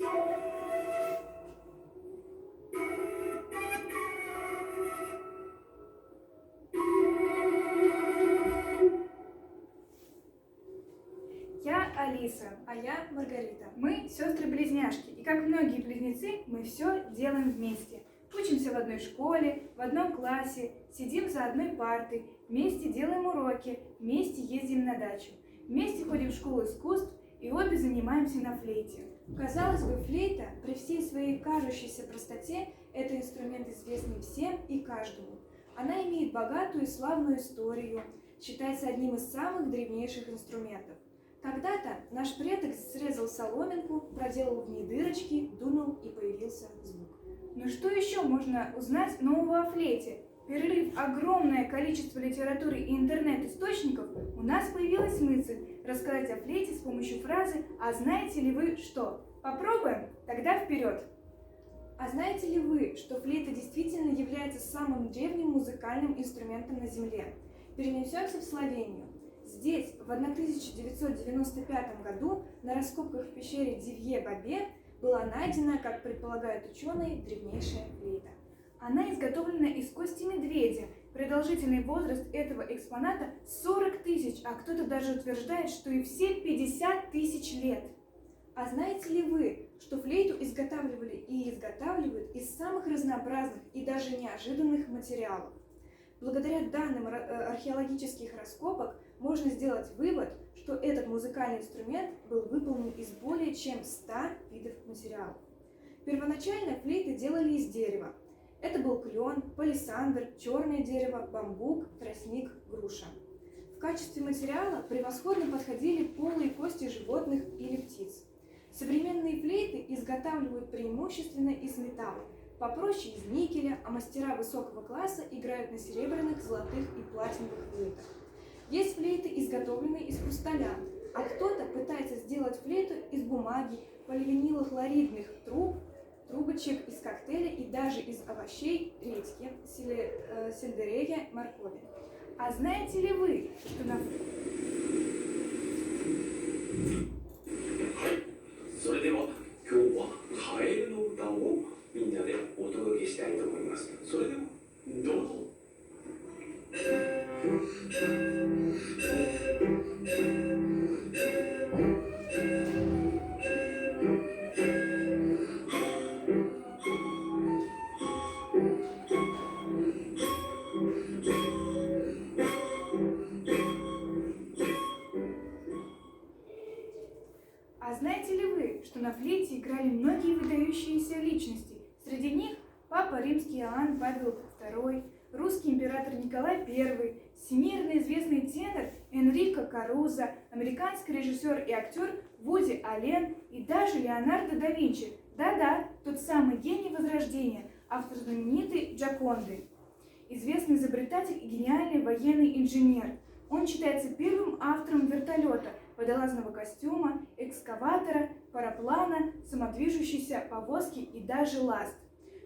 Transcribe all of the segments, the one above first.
Я Алиса, а я Маргарита. Мы сестры-близняшки, и как многие близнецы, мы все делаем вместе. Учимся в одной школе, в одном классе, сидим за одной партой, вместе делаем уроки, вместе ездим на дачу, вместе ходим в школу искусств и обе занимаемся на флейте. Казалось бы, флейта при всей своей кажущейся простоте – это инструмент, известный всем и каждому. Она имеет богатую и славную историю, считается одним из самых древнейших инструментов. Когда-то наш предок срезал соломинку, проделал в ней дырочки, дунул и появился звук. Но что еще можно узнать нового о флейте? Перерыв огромное количество литературы и интернет-источников, у нас появилась мысль рассказать о флейте с помощью фразы «А знаете ли вы что?». Попробуем? Тогда вперед! А знаете ли вы, что флейта действительно является самым древним музыкальным инструментом на Земле? Перенесемся в Словению. Здесь в 1995 году на раскопках в пещере Дивье-Бабе была найдена, как предполагают ученые, древнейшая флейта. Она изготовлена из кости медведя. Продолжительный возраст этого экспоната 40 тысяч, а кто-то даже утверждает, что и все 50 тысяч лет. А знаете ли вы, что флейту изготавливали и изготавливают из самых разнообразных и даже неожиданных материалов? Благодаря данным археологических раскопок можно сделать вывод, что этот музыкальный инструмент был выполнен из более чем 100 видов материалов. Первоначально флейты делали из дерева. Это был клен, палисандр, черное дерево, бамбук, тростник, груша. В качестве материала превосходно подходили полые кости животных или птиц. Современные флейты изготавливают преимущественно из металла, попроще из никеля, а мастера высокого класса играют на серебряных, золотых и платиновых флейтах. Есть флейты, изготовленные из хрусталя, а кто-то пытается сделать флейту из бумаги, поливинилохлоридных трубочек, из коктейля и даже из овощей, редьки, сельдерея, моркови. А знаете ли вы, что на... それでは今日はカエルの歌をみんなでお届けしたいと思います。それではどうぞ。А знаете ли вы, что на флейте играли многие выдающиеся личности? Среди них папа римский Иоанн Павел II, русский император Николай I, всемирно известный тенор Энрико Карузо, американский режиссер и актер Вуди Аллен и даже Леонардо да Винчи. Да-да, тот самый гений Возрождения, автор знаменитой Джоконды. Известный изобретатель и гениальный военный инженер. Он считается первым автором вертолета, водолазного костюма, экскаватора, параплана, самодвижущейся повозки и даже ласт.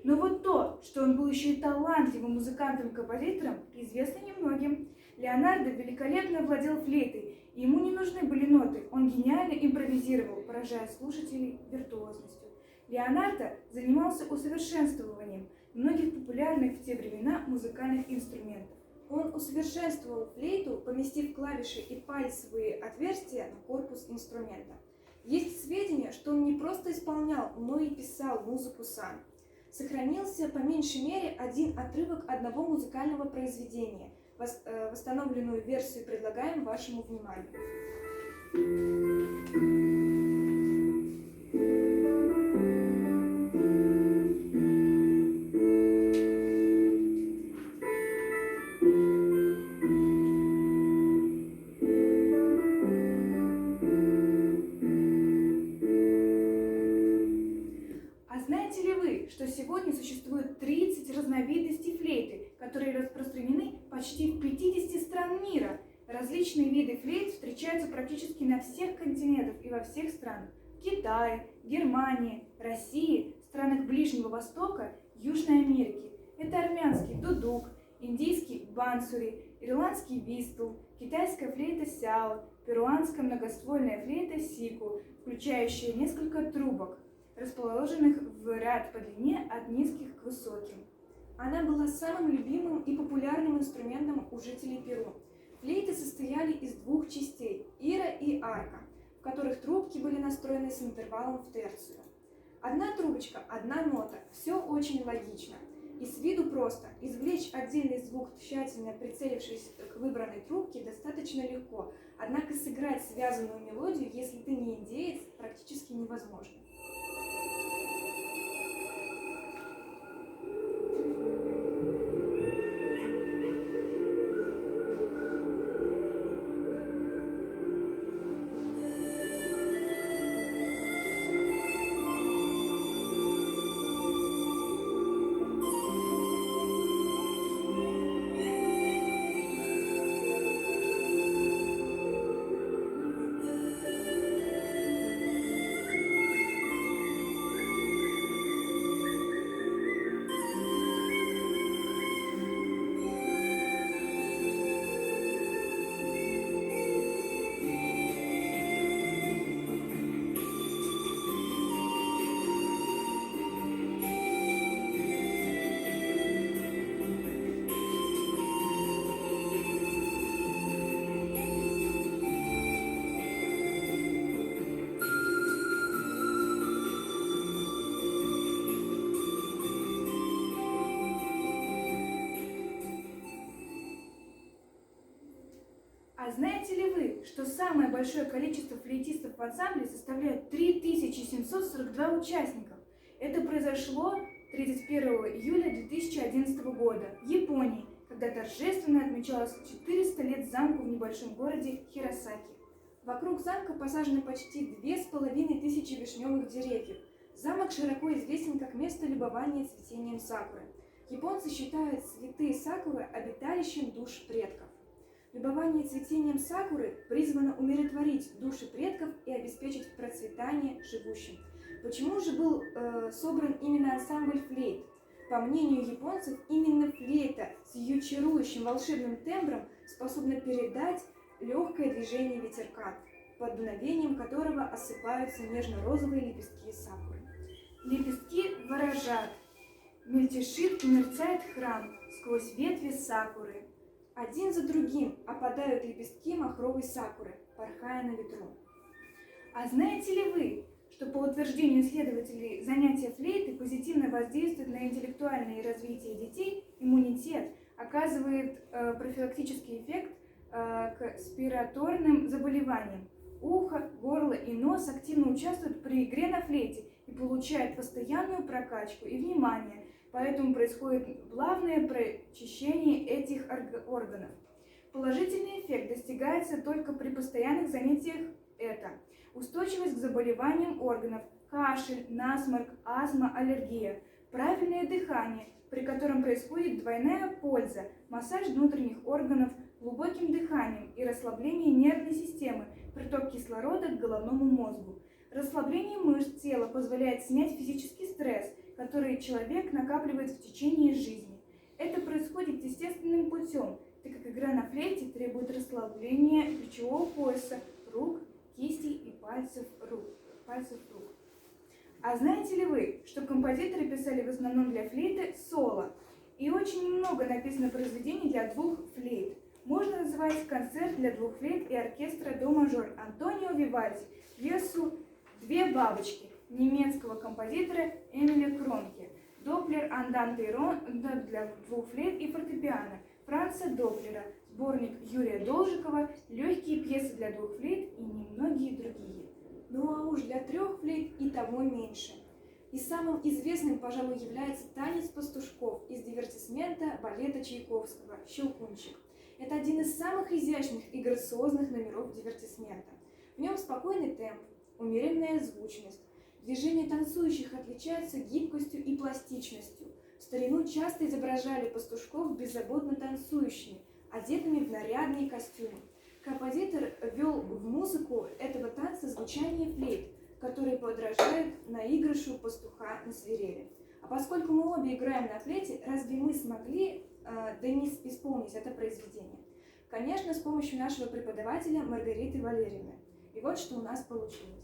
Но вот то, что он был еще и талантливым музыкантом и композитором, известно немногим. Леонардо великолепно владел флейтой, и ему не нужны были ноты, он гениально импровизировал, поражая слушателей виртуозностью. Леонардо занимался усовершенствованием многих популярных в те времена музыкальных инструментов. Он усовершенствовал флейту, поместив клавиши и пальцевые отверстия на корпус инструмента. Есть сведения, что он не просто исполнял, но и писал музыку сам. Сохранился по меньшей мере один отрывок одного музыкального произведения. Восстановленную версию предлагаем вашему вниманию. Знаете ли вы, что сегодня существует 30 разновидностей флейты, которые распространены почти в 50 стран мира? Различные виды флейт встречаются практически на всех континентах и во всех странах. В Китае, Германии, России, странах Ближнего Востока, Южной Америки. Это армянский дудук, индийский бансури, ирландский вистл, китайская флейта сяо, перуанская многоствольная флейта сику, включающая несколько трубок. расположенных в ряд по длине от низких к высоким. Она была самым любимым и популярным инструментом у жителей Перу. Флейты состояли из двух частей – ира и арка, в которых трубки были настроены с интервалом в терцию. Одна трубочка, одна нота – все очень логично. И с виду просто. Извлечь отдельный звук, тщательно прицелившись к выбранной трубке, достаточно легко. Однако сыграть связанную мелодию, если ты не индеец, практически невозможно. А знаете ли вы, что самое большое количество флейтистов в ансамбле составляет 3742 участников? Это произошло 31 июля 2011 года в Японии, когда торжественно отмечалось 400 лет замку в небольшом городе Хиросаки. Вокруг замка посажено почти 2500 вишневых деревьев. Замок широко известен как место любования цветением сакуры. Японцы считают цветы сакуры обиталищем душ предков. Любование цветением сакуры призвано умиротворить души предков и обеспечить процветание живущим. Почему же был собран именно ансамбль флейт? По мнению японцев, именно флейта с ее чарующим волшебным тембром способна передать легкое движение ветерка, под дуновением которого осыпаются нежно-розовые лепестки сакуры. Лепестки ворожат, мельтешит и мерцает храм сквозь ветви сакуры. Один за другим опадают лепестки махровой сакуры, порхая на ветру. А знаете ли вы, что по утверждению исследователей занятия флейты позитивно воздействует на интеллектуальное развитие детей, иммунитет, оказывает профилактический эффект к респираторным заболеваниям. Ухо, горло и нос активно участвуют при игре на флейте и получают постоянную прокачку и внимание, поэтому происходит плавное прочищение этих органов. Положительный эффект достигается только при постоянных занятиях. Это устойчивость к заболеваниям органов, кашель, насморк, астма, аллергия, правильное дыхание, при котором происходит двойная польза, массаж внутренних органов глубоким дыханием и расслабление нервной системы, приток кислорода к головному мозгу. Расслабление мышц тела позволяет снять физический стресс, который человек накапливает в течение жизни. Это происходит естественным путем, так как игра на флейте требует расслабления плечевого пояса, рук, кистей и пальцев рук. А знаете ли вы, что композиторы писали в основном для флейты соло? И очень немного написано произведений для двух флейт. Можно называть концерт для двух флейт и оркестра до мажор Антонио Вивальди, пьесу «Две бабочки» немецкого композитора Эмиля Кронке, Доплер Анданте и Ронда для двух флейт и фортепиано Франца Доплера, сборник Юрия Должикова, легкие пьесы для двух флейт и немногие другие. Ну а уж для трех флейт и того меньше. И самым известным, пожалуй, является танец пастушков из дивертисмента балета Чайковского «Щелкунчик». Это один из самых изящных и грациозных номеров дивертисмента. В нем спокойный темп, умеренная звучность. Движения танцующих отличаются гибкостью и пластичностью. В старину часто изображали пастушков беззаботно танцующими, одетыми в нарядные костюмы. Композитор ввел в музыку этого танца звучание флейт, которые подражают наигрышу пастуха на свирели. А поскольку мы обе играем на флейте, разве мы смогли исполнить это произведение? Конечно, с помощью нашего преподавателя Маргариты Валерьевны. И вот что у нас получилось.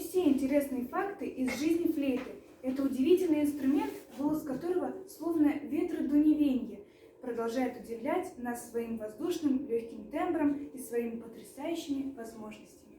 все интересные факты из жизни флейты. Это удивительный инструмент, голос которого словно ветродуневенье, продолжает удивлять нас своим воздушным легким тембром и своими потрясающими возможностями.